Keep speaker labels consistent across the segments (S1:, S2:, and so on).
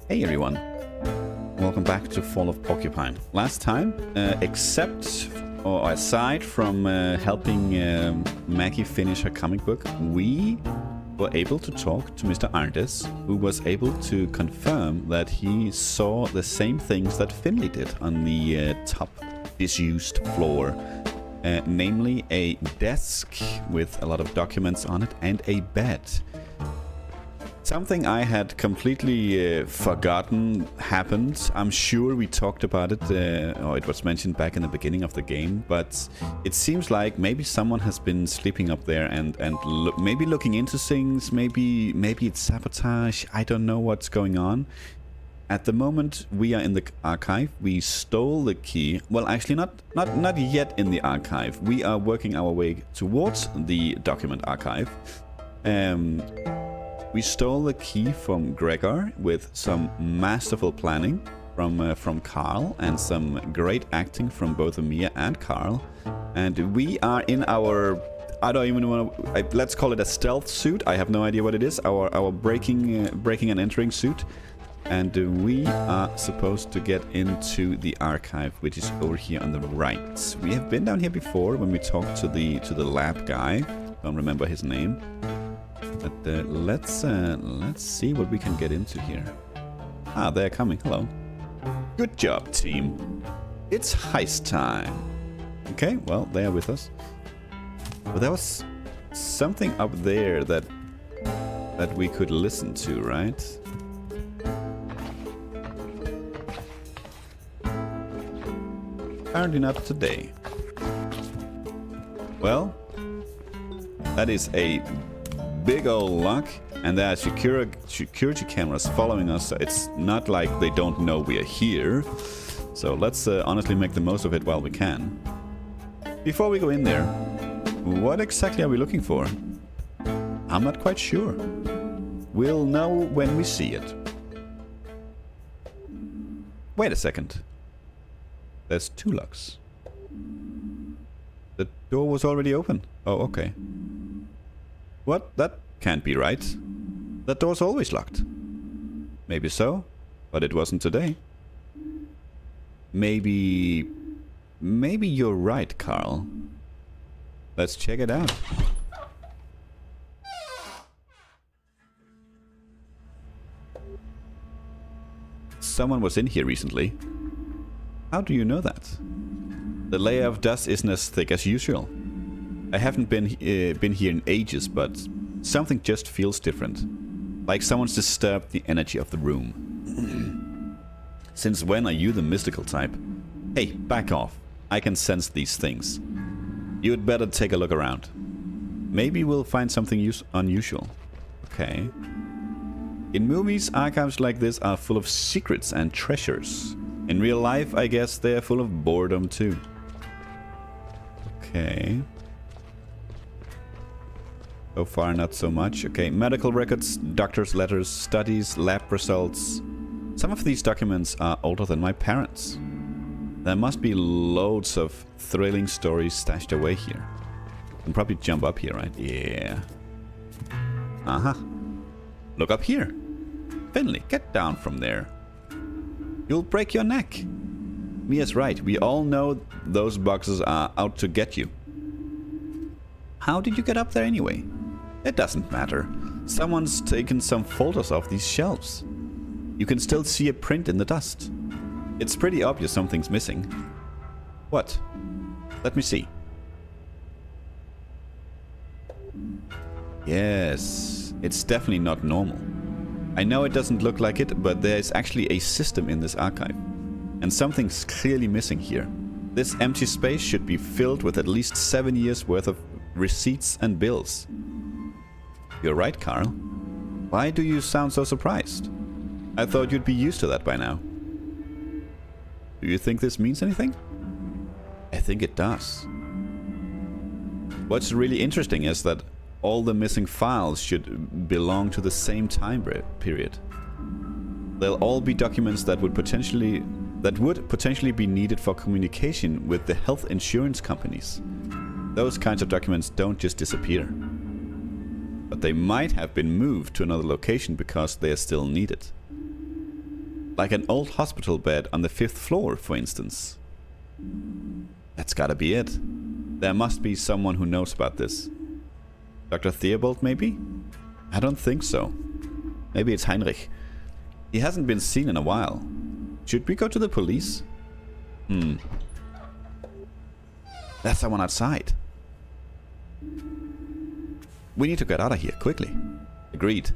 S1: Hey everyone, welcome back to Fall of Porcupine. Last time, aside from helping Maggie finish her comic book, we were able to talk to Mr. Arndes, who was able to confirm that he saw the same things that Finley did on the top disused floor. Namely a desk with a lot of documents on it and a bed. Something I had completely forgotten happened. I'm sure we talked about it, or it was mentioned back in the beginning of the game, but it seems like maybe someone has been sleeping up there and maybe looking into things, maybe it's sabotage, I don't know what's going on. At the moment, we are in the archive. We stole the key. Well, actually, not yet in the archive. We are working our way towards the document archive. We stole the key from Gregor with some masterful planning from Carl and some great acting from both Mia and Carl. And we are in our, I don't even want to, let's call it a stealth suit. I have no idea what it is. Our breaking and entering suit. And we are supposed to get into the archive, which is over here on the right. We have been down here before when we talked to the lab guy. Don't remember his name. But let's see what we can get into here. Ah, they're coming. Hello. Good job, team. It's heist time. Okay, well, they are with us. But there was something up there that we could listen to, right? Apparently not today. Well, that is a big old lock, and there are security cameras following us, so it's not like they don't know we are here. So let's honestly make the most of it while we can. Before we go in there, what exactly are we looking for? I'm not quite sure. We'll know when we see it. Wait a second. There's two locks. The door was already open. Oh, okay. What? That can't be right. That door's always locked. Maybe so, but it wasn't today. Maybe you're right, Carl. Let's check it out. Someone was in here recently. How do you know that? The layer of dust isn't as thick as usual. I haven't been here in ages, but something just feels different. Like someone's disturbed the energy of the room. Since when are you the mystical type? Hey, back off. I can sense these things. You'd better take a look around. Maybe we'll find something unusual. Okay. In movies, archives like this are full of secrets and treasures. In real life, I guess they're full of boredom too. Okay. So far, not so much. Okay, medical records, doctor's letters, studies, lab results. Some of these documents are older than my parents. There must be loads of thrilling stories stashed away here. Can probably jump up here, right? Yeah. Uh-huh. Look up here. Finley, get down from there. You'll break your neck. Mia's right. We all know those boxes are out to get you. How did you get up there anyway? It doesn't matter. Someone's taken some folders off these shelves. You can still see a print in the dust. It's pretty obvious something's missing. What? Let me see. Yes, it's definitely not normal. I know it doesn't look like it, but there's actually a system in this archive. And something's clearly missing here. This empty space should be filled with at least 7 years worth of receipts and bills. You're right, Carl. Why do you sound so surprised? I thought you'd be used to that by now. Do you think this means anything? I think it does. What's really interesting is that all the missing files should belong to the same time period. They'll all be documents that would potentially be needed for communication with the health insurance companies. Those kinds of documents don't just disappear. But they might have been moved to another location because they are still needed. Like an old hospital bed on the 5th floor, for instance. That's gotta be it. There must be someone who knows about this. Dr. Theobald, maybe? I don't think so. Maybe it's Heinrich. He hasn't been seen in a while. Should we go to the police? That's someone outside. We need to get out of here, quickly. Agreed.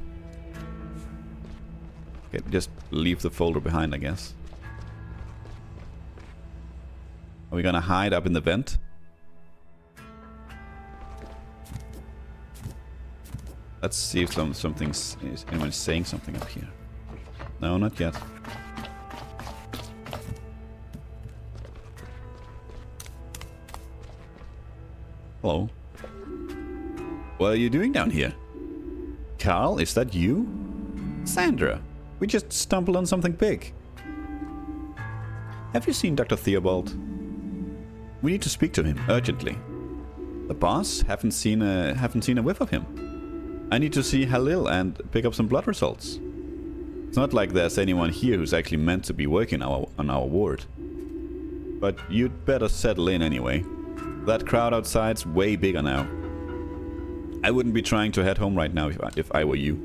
S1: Okay, just leave the folder behind, I guess. Are we gonna hide up in the vent? Let's see if anyone's saying something up here. No, not yet. Hello. What are you doing down here? Carl, is that you? Sandra, we just stumbled on something big. Have you seen Dr. Theobald? We need to speak to him urgently. The boss? Haven't seen a whiff of him. I need to see Halil and pick up some blood results. It's not like there's anyone here who's actually meant to be working on our ward. But you'd better settle in anyway. That crowd outside's way bigger now. I wouldn't be trying to head home right now if I were you.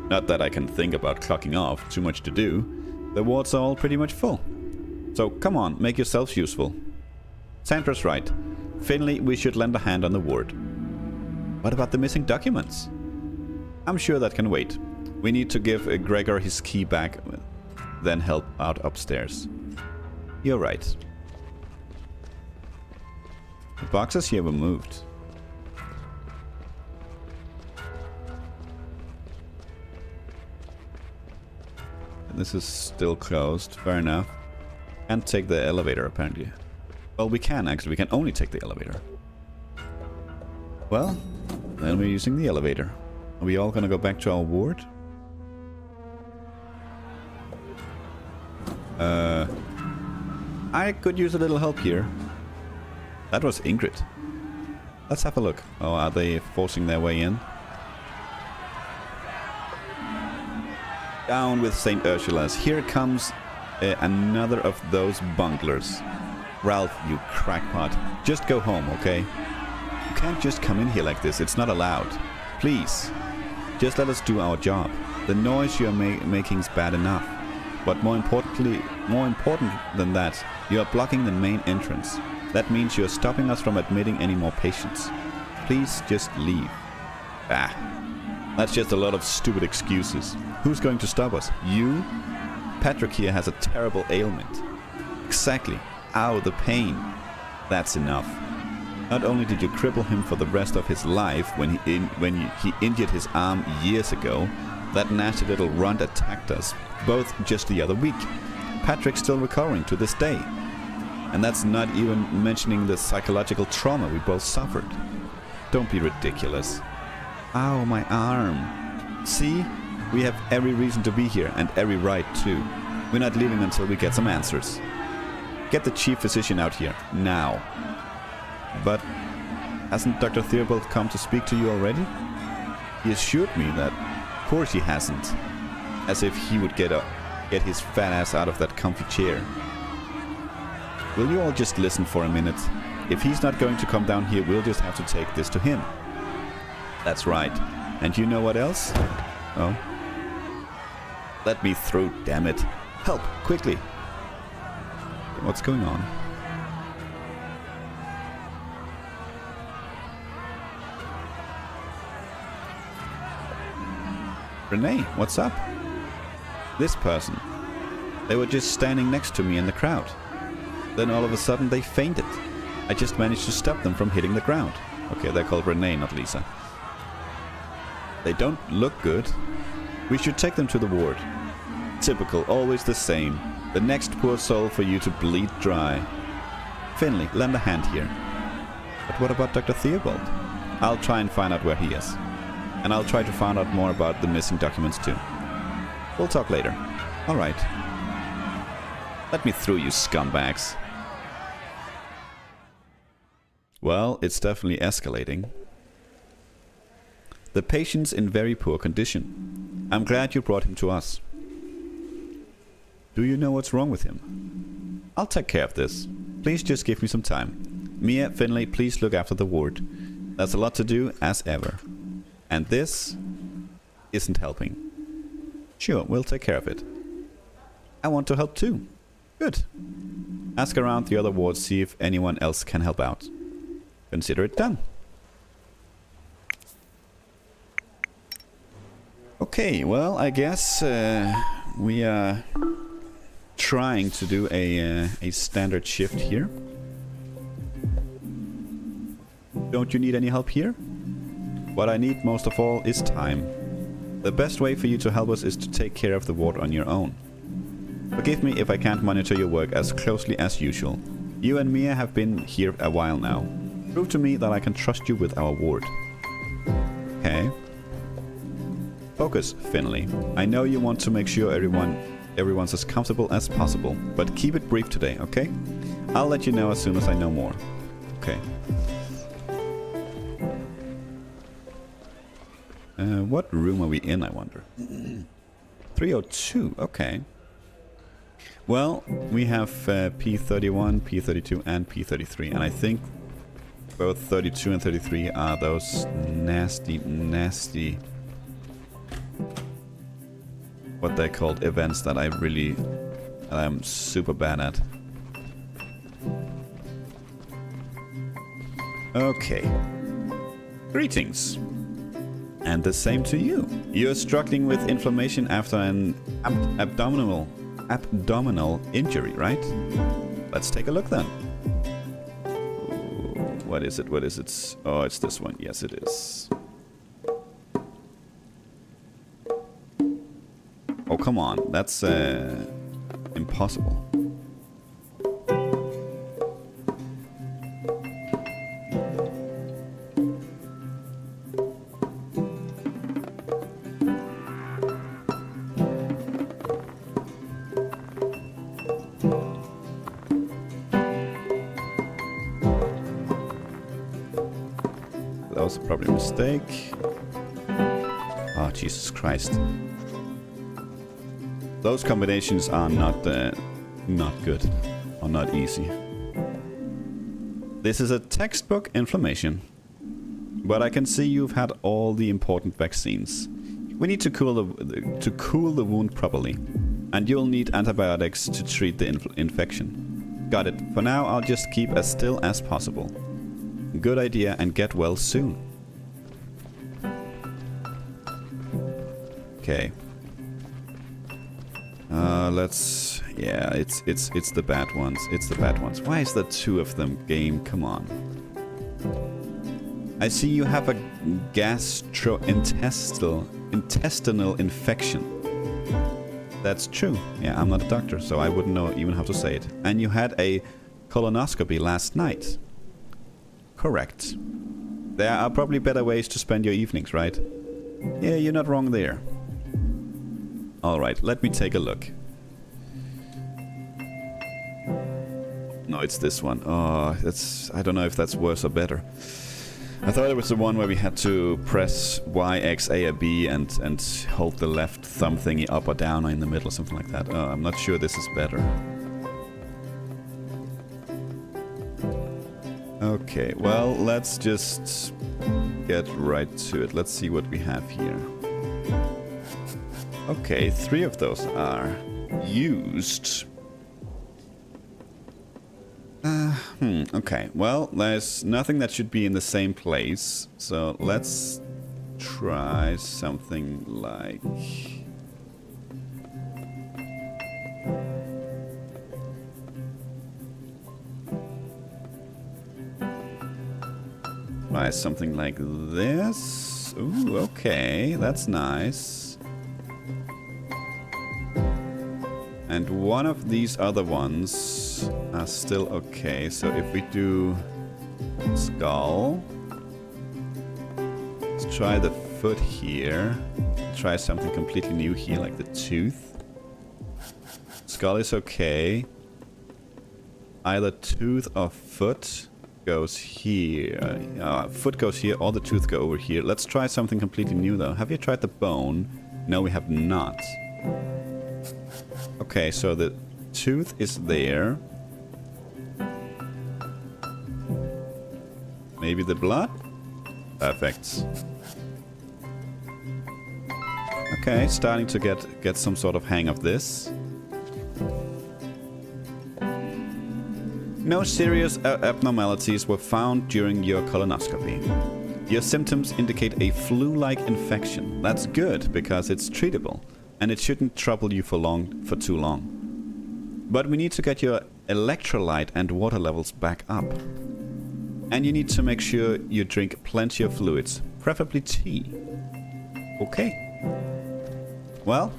S1: Not that I can think about clocking off, too much to do. The wards are all pretty much full. So come on, make yourselves useful. Sandra's right. Finley, we should lend a hand on the ward. What about the missing documents? I'm sure that can wait. We need to give Gregor his key back, then help out upstairs. You're right. The boxes here were moved. And this is still closed. Fair enough. Can't take the elevator, apparently. Well, we can, actually. We can only take the elevator. Well, then we're using the elevator. Are we all gonna go back to our ward? I could use a little help here. That was Ingrid. Let's have a look. Oh, are they forcing their way in? Down with St. Ursula's. Here comes another of those bunglers. Ralph, you crackpot. Just go home, okay? You can't just come in here like this. It's not allowed. Please. Just let us do our job. The noise you're making's bad enough. But more important than that, you are blocking the main entrance. That means you're stopping us from admitting any more patients. Please just leave. That's just a lot of stupid excuses. Who's going to stop us? You? Patrick here has a terrible ailment. Exactly. Ow, the pain. That's enough. Not only did you cripple him for the rest of his life when he injured his arm years ago, that nasty little runt attacked us, both just the other week. Patrick's still recovering to this day. And that's not even mentioning the psychological trauma we both suffered. Don't be ridiculous. Ow, my arm. See? We have every reason to be here, and every right too. We're not leaving until we get some answers. Get the chief physician out here, now. But hasn't Dr. Theobald come to speak to you already? He assured me that, of course he hasn't. As if he would get his fat ass out of that comfy chair. Will you all just listen for a minute? If he's not going to come down here, we'll just have to take this to him. That's right. And you know what else? Oh. Let me through, damn it. Help, quickly. What's going on? Renee, what's up? This person. They were just standing next to me in the crowd. Then all of a sudden they fainted. I just managed to stop them from hitting the ground. Okay, they're called Renee, not Lisa. They don't look good. We should take them to the ward. Typical, always the same. The next poor soul for you to bleed dry. Finley, lend a hand here. But what about Dr. Theobald? I'll try and find out where he is. And I'll try to find out more about the missing documents too. We'll talk later. Alright. Let me through, you scumbags. Well, it's definitely escalating. The patient's in very poor condition. I'm glad you brought him to us. Do you know what's wrong with him? I'll take care of this. Please just give me some time. Mia, Finlay, please look after the ward. There's a lot to do, as ever. And this isn't helping. Sure, we'll take care of it. I want to help too. Good. Ask around the other wards, see if anyone else can help out. Consider it done. Okay, well, I guess we are trying to do a standard shift here. Don't you need any help here? What I need most of all is time. The best way for you to help us is to take care of the ward on your own. Forgive me if I can't monitor your work as closely as usual. You and Mia have been here a while now. Prove to me that I can trust you with our ward. Okay. Focus, Finlay. I know you want to make sure everyone's as comfortable as possible, but keep it brief today, okay? I'll let you know as soon as I know more. Okay. What room are we in, I wonder? 302, okay. Well, we have P31, P32 and P33, and I think both 32 and 33 are those nasty, what they called events that I'm super bad at. Okay. Greetings. And the same to you. You're struggling with inflammation after an abdominal injury, right? Let's take a look then. Ooh, what is it? Oh, it's this one. Yes, it is. Oh, come on. That's impossible. That was probably a mistake. Oh, Jesus Christ. Those combinations are not good, or not easy. This is a textbook inflammation, but I can see you've had all the important vaccines. We need to cool the wound properly, and you'll need antibiotics to treat the infection. Got it. For now, I'll just keep as still as possible. Good idea, and get well soon. Okay. Yeah, it's the bad ones. It's the bad ones. Why is there two of them? Game, come on. I see you have a gastrointestinal infection. That's true. Yeah, I'm not a doctor, so I wouldn't know even how to say it. And you had a colonoscopy last night. Correct. There are probably better ways to spend your evenings, right? Yeah, you're not wrong there. Alright, let me take a look. No, it's this one. Oh, I don't know if that's worse or better. I thought it was the one where we had to press Y, X, A, or B and hold the left thumb thingy up or down or in the middle or something like that. Oh, I'm not sure this is better. Okay, well, let's just get right to it. Let's see what we have here. Okay, 3 of those are used. Okay, well, there's nothing that should be in the same place. So let's try something like... Try something like this. Ooh, okay, that's nice. And one of these other ones are still okay. So if we do skull, let's try the foot here. Try something completely new here, like the tooth. Skull is okay. Either tooth or foot goes here. Foot goes here, or the tooth go over here. Let's try something completely new though. Have you tried the bone? No, we have not. Okay, so the tooth is there. Maybe the blood? Perfect. Okay, starting to get some sort of hang of this. No serious abnormalities were found during your colonoscopy. Your symptoms indicate a flu-like infection. That's good, because it's treatable, and it shouldn't trouble you for too long. But we need to get your electrolyte and water levels back up. And you need to make sure you drink plenty of fluids, preferably tea. Okay. Well,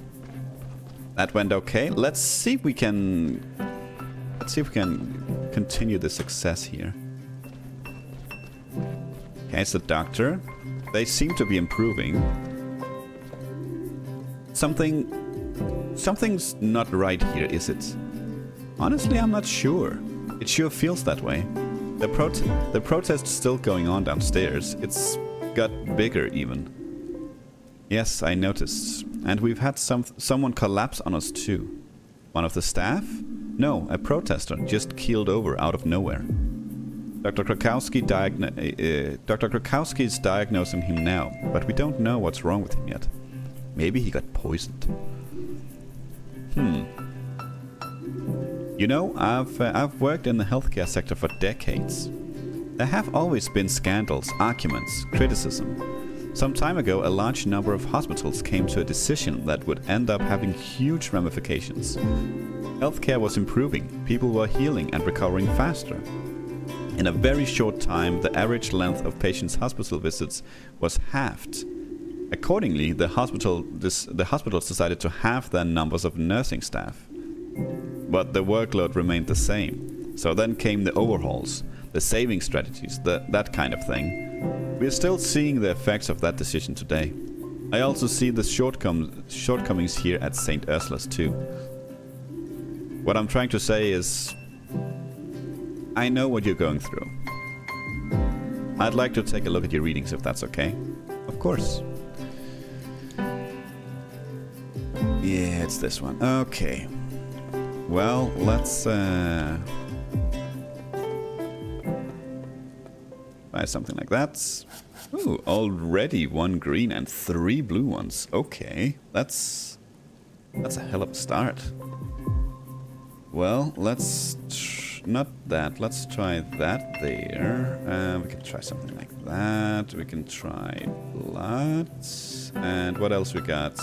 S1: that went okay. Let's see if we can continue the success here. Okay, it's the doctor. They seem to be improving. Something's not right here, is it? Honestly, I'm not sure. It sure feels that way. The protest's still going on downstairs. It's got bigger even. Yes, I noticed. And we've had someone collapse on us too. One of the staff? No, a protester just keeled over out of nowhere. Dr. Krakowski's diagnosing him now, but we don't know what's wrong with him yet. Maybe he got poisoned. You know, I've worked in the healthcare sector for decades. There have always been scandals, arguments, criticism. Some time ago, a large number of hospitals came to a decision that would end up having huge ramifications. Healthcare was improving, people were healing and recovering faster. In a very short time, the average length of patients' hospital visits was halved. Accordingly, the hospitals decided to halve their numbers of nursing staff. But the workload remained the same. So then came the overhauls, the saving strategies, that kind of thing. We're still seeing the effects of that decision today. I also see the shortcomings here at St. Ursula's too. What I'm trying to say is, I know what you're going through. I'd like to take a look at your readings if that's okay. Of course. Yeah, it's this one. Okay. Well, let's try something like that. Ooh, already 1 green and 3 blue ones. Okay, that's a hell of a start. Well, let's not that. Let's try that there. We can try something like that. We can try blood. And what else we got?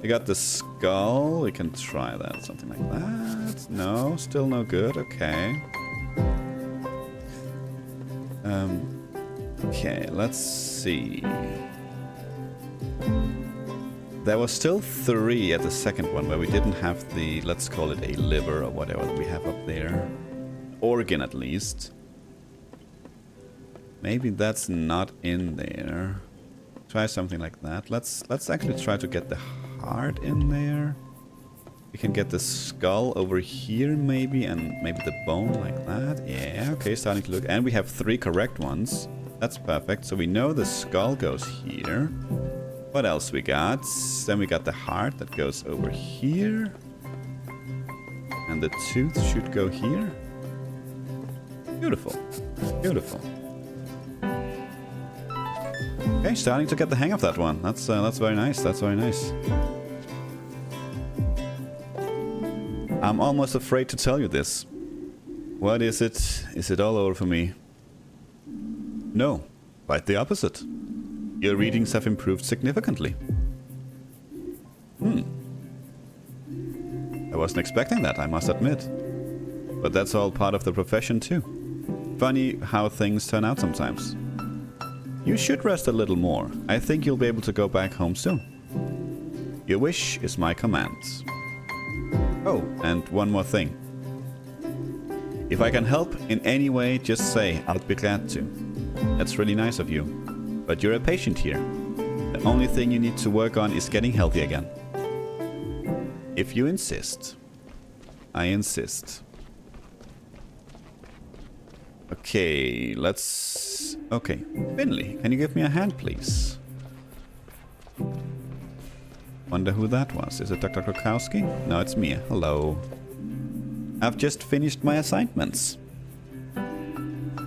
S1: We got the skull. We can try that. Something like that. No, still no good. Okay. Okay, let's see. There was still 3 at the second one where we didn't have the, let's call it a liver or whatever that we have up there. Organ at least. Maybe that's not in there. Try something like that. Let's actually try to get the heart in there. We can get the skull over here maybe, and maybe the bone like that. Yeah, okay, starting to look. And we have 3 correct ones. That's perfect. So we know the skull goes here. What else we got? Then we got the heart that goes over here. And the tooth should go here. Beautiful. Beautiful. Okay, starting to get the hang of that one. That's very nice. That's very nice. I'm almost afraid to tell you this. What is it? Is it all over for me? No, quite the opposite. Your readings have improved significantly. I wasn't expecting that, I must admit. But that's all part of the profession too. Funny how things turn out sometimes. You should rest a little more. I think you'll be able to go back home soon. Your wish is my command. Oh, and one more thing. If I can help in any way, just say, I'll be glad to. That's really nice of you. But you're a patient here. The only thing you need to work on is getting healthy again. If you insist. I insist. Okay, let's... Okay, Finley, can you give me a hand, please? Wonder who that was. Is it Dr. Krokowski? No, it's me. Hello. I've just finished my assignments.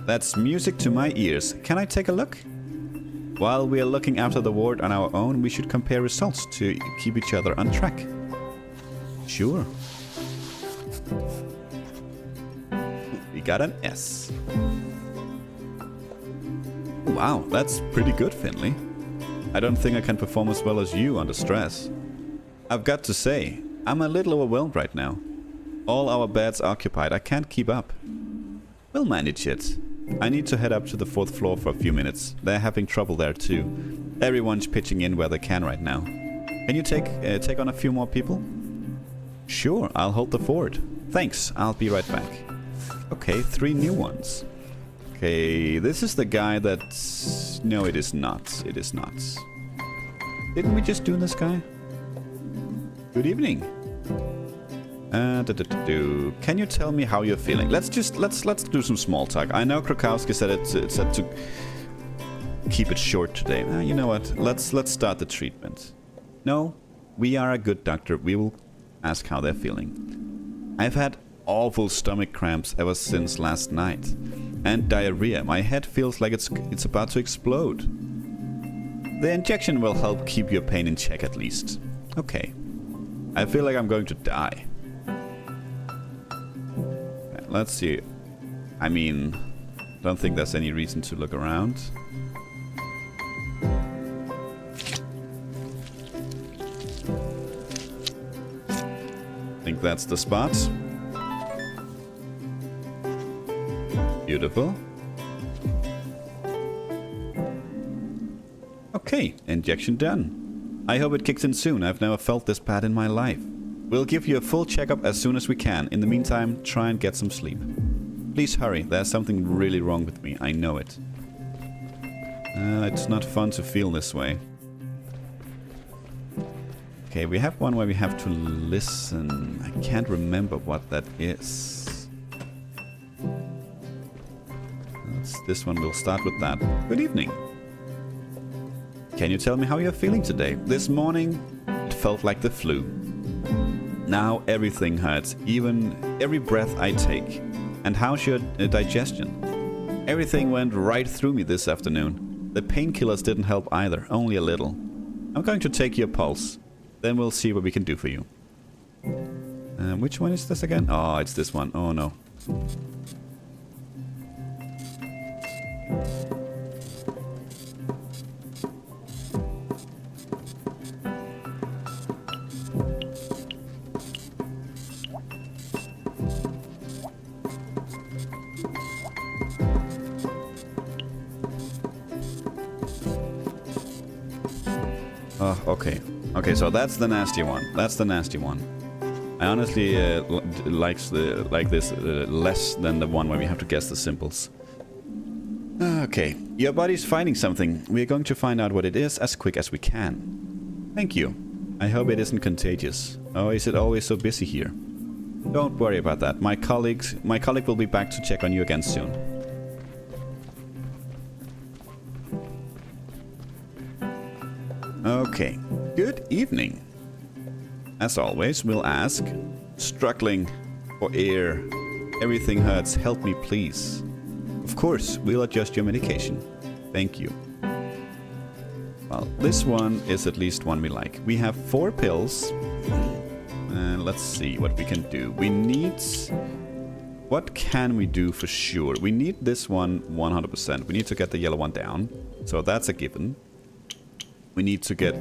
S1: That's music to my ears. Can I take a look? While we are looking after the ward on our own, we should compare results to keep each other on track. Sure. We got an S. Wow, that's pretty good, Finley. I don't think I can perform as well as you under stress. I've got to say, I'm a little overwhelmed right now. All our beds occupied, I can't keep up. We'll manage it. I need to head up to the 4th floor for a few minutes. They're having trouble there too. Everyone's pitching in where they can right now. Can you take on a few more people? Sure, I'll hold the fort. Thanks, I'll be right back. Okay, 3 new ones. Okay, this is the guy that... No, it is not. It is not. Didn't we just do this guy? Good evening. Can you tell me how you're feeling? Let's do some small talk. I know Krokowski said it said to keep it short today. You know what? Let's start the treatment. No, we are a good doctor. We will ask how they're feeling. I've had awful stomach cramps ever since last night. And diarrhea. My head feels like it's about to explode. The injection will help keep your pain in check at least. Okay. I feel like I'm going to die. Okay, let's see. I mean, don't think there's any reason to look around. Think that's the spot. Beautiful. Okay, injection done. I hope it kicks in soon. I've never felt this bad in my life. We'll give you a full checkup as soon as we can. In the meantime, try and get some sleep. Please hurry. There's something really wrong with me. I know it. It's not fun to feel this way. Okay, we have one where we have to listen. I can't remember what that is. This one, we'll start with that. Good evening. Can you tell me how you're feeling today? This morning, it felt like the flu. Now everything hurts, even every breath I take. And how's your digestion? Everything went right through me this afternoon. The painkillers didn't help either, only a little. I'm going to take your pulse. Then we'll see what we can do for you. Which one is this again? Oh, it's this one. Oh no. Oh, okay. Okay, so that's the nasty one. That's the nasty one. I honestly like this less than the one where we have to guess the symbols. Okay, your body's fighting something. We're going to find out what it is as quick as we can. Thank you. I hope it isn't contagious. Oh, is it always so busy here? Don't worry about that. My colleague will be back to check on you again soon. Okay, good evening. As always, we'll ask, struggling for air. Everything hurts. Help me, please. Of course, we'll adjust your medication. Thank you. Well, this one is at least one we like. We have 4 pills. And let's see what we can do. We need... What can we do for sure? We need this one 100%. We need to get the yellow one down. So that's a given. We need to get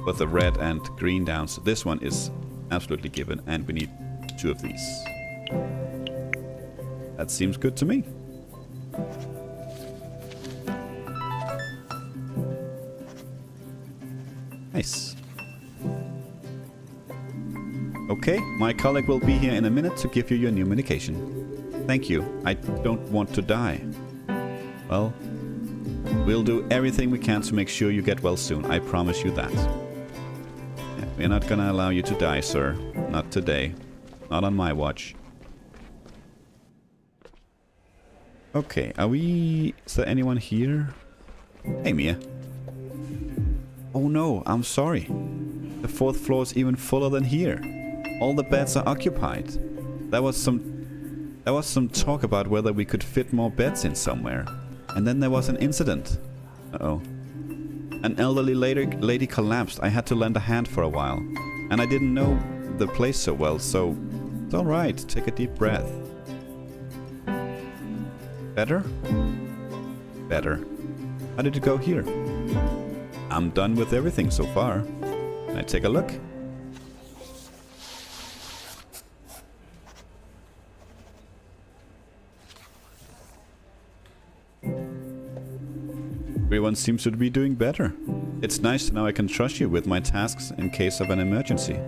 S1: both the red and green down. So this one is absolutely given. And we need 2 of these. That seems good to me. Nice. Okay, my colleague will be here in a minute to give you your new medication. Thank you. I don't want to die. Well, we'll do everything we can to make sure you get well soon. I promise you that. Yeah, we're not gonna allow you to die, sir. Not today. Not on my watch. Okay, is there anyone here? Hey, Mia. Oh no, I'm sorry. The 4th floor is even fuller than here. All the beds are occupied. There was some talk about whether we could fit more beds in somewhere. And then there was an incident. Uh-oh. An elderly lady collapsed. I had to lend a hand for a while. And I didn't know the place so well, so it's alright. Take a deep breath. Better? Better. How did it go here? I'm done with everything so far. Can I take a look? Everyone seems to be doing better. It's nice to know I can trust you with my tasks in case of an emergency.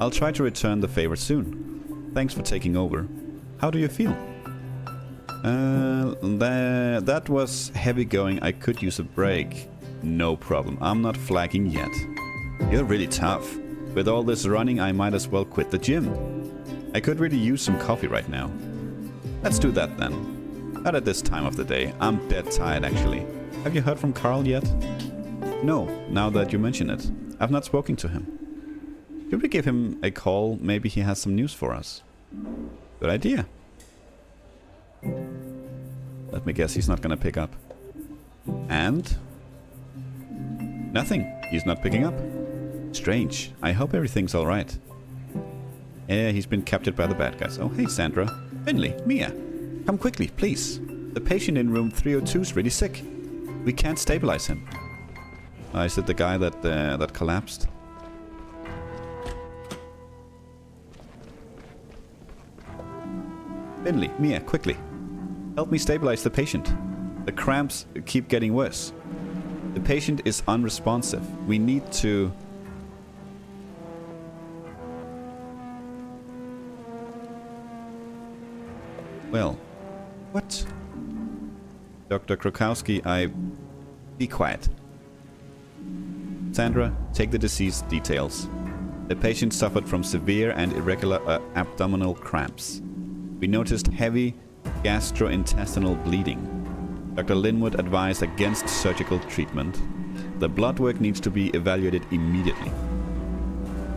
S1: I'll try to return the favor soon. Thanks for taking over. How do you feel? That was heavy going. I could use a break. No problem. I'm not flagging yet. You're really tough. With all this running, I might as well quit the gym. I could really use some coffee right now. Let's do that then. Not at this time of the day. I'm dead tired actually. Have you heard from Carl yet? No, now that you mention it. I've not spoken to him. Should we give him a call? Maybe he has some news for us. Good idea. Let me guess, he's not gonna pick up. And? Nothing. He's not picking up. Strange. I hope everything's alright. Yeah, he's been captured by the bad guys. Oh, hey Sandra. Finley, Mia. Come quickly, please. The patient in room 302 is really sick. We can't stabilize him. Is it the guy that collapsed? Finley, Mia, quickly. Help me stabilize the patient. The cramps keep getting worse. The patient is unresponsive. We need to... Well, what? Dr. Krokowski, Be quiet. Sandra, take the disease details. The patient suffered from severe and irregular abdominal cramps. We noticed heavy gastrointestinal bleeding. Dr. Linwood advised against surgical treatment. The blood work needs to be evaluated immediately.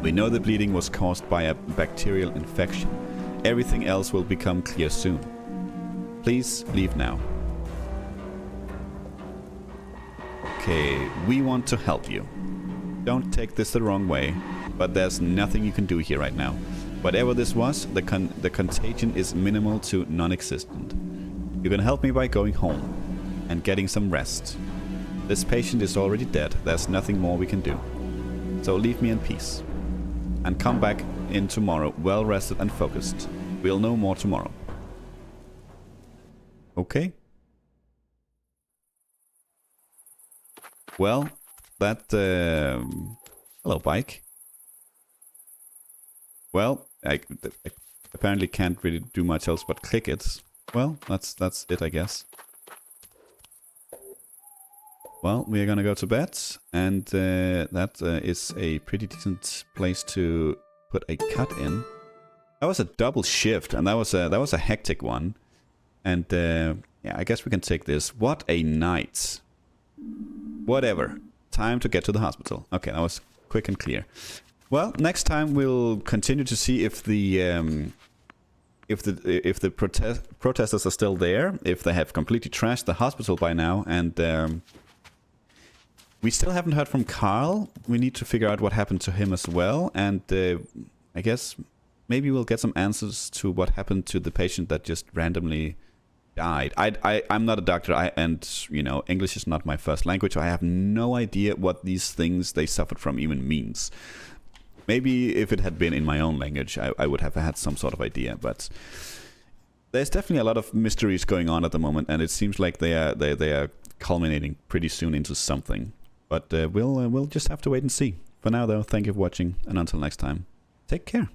S1: We know the bleeding was caused by a bacterial infection. Everything else will become clear soon. Please leave now. Okay, we want to help you. Don't take this the wrong way, but there's nothing you can do here right now. Whatever this was, the contagion is minimal to non-existent. You can help me by going home and getting some rest. This patient is already dead. There's nothing more we can do. So leave me in peace. And come back in tomorrow well rested and focused. We'll know more tomorrow. Okay. Well, that... hello, bike. Well, I apparently can't really do much else but click it. Well, that's it, I guess. Well, we're gonna go to bed, and that is a pretty decent place to put a cut in. That was a double shift, and that was a hectic one. And yeah, I guess we can take this. What a night! Whatever. Time to get to the hospital. Okay, that was quick and clear. Well, next time we'll continue to see if the protesters are still there, if they have completely trashed the hospital by now, and we still haven't heard from Carl. We need to figure out what happened to him as well, and I guess maybe we'll get some answers to what happened to the patient that just randomly died. I'm not a doctor, and you know, English is not my first language, so I have no idea what these things they suffered from even means. Maybe if it had been in my own language, I would have had some sort of idea, but there's definitely a lot of mysteries going on at the moment, and it seems like they are culminating pretty soon into something. But we'll just have to wait and see. For now, though, thank you for watching, and until next time, take care.